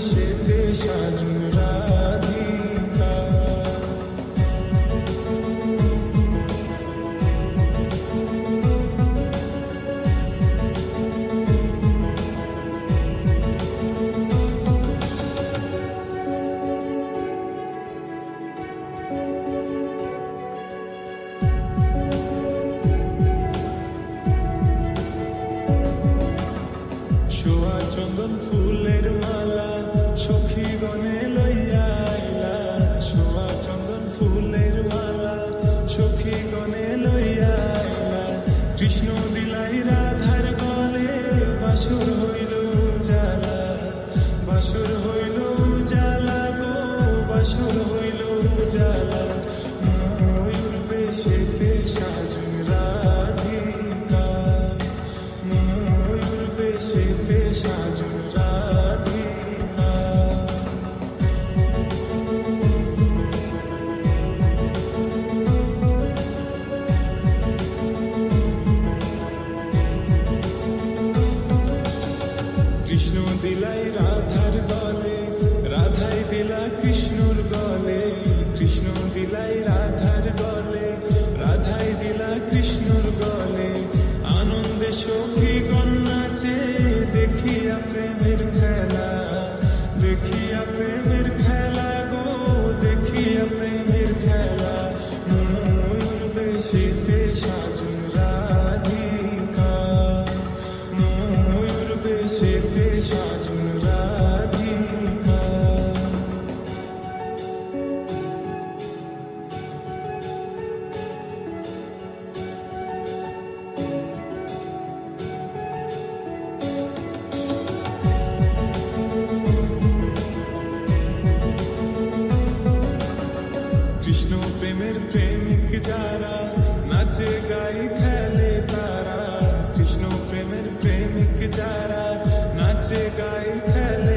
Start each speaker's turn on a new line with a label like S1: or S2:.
S1: বেশেতে সাজুন রাধিকা। ছোয়া চন্দন ফুলের মালা সখী গনে লইয়া আইলা। ছোয়া চন্দন ফুলের মালা সখী গনে লইয়া আইলা। কৃষ্ণ দিলাই রাধার গলে বাসুর হইল উজালা। বাসুর হইল উজালা গো বাসুর হইল উজালা। ময়ূর বেশেতে সাজুন রাধিকা। ময়ূর বেশেতে সাজুন রাধিকা। কৃষ্ণ দিলাই রাধার গলে রাধাই দিলা কৃষ্ণর গলে। কৃষ্ণ দিলাই রাধার গলে রাধাই দিলা কৃষ্ণর গলে। আনন্দে সখী নাচে দেখিয়া প্রেমের খেলা। দেখিয়া প্রেমের খেলা গো দেখিয়া প্রেমের খেলা। ময়ূর বেশেতে সাজুন রাধিকা। ময়ূর বেশেতে সাজুন রাধিকা। কৃষ্ণ প্রেমের প্রেমিক যারা নাচে গাই খেলে তারা। কৃষ্ণ প্রেমের প্রেমিক যারা নাচে গাই খেলে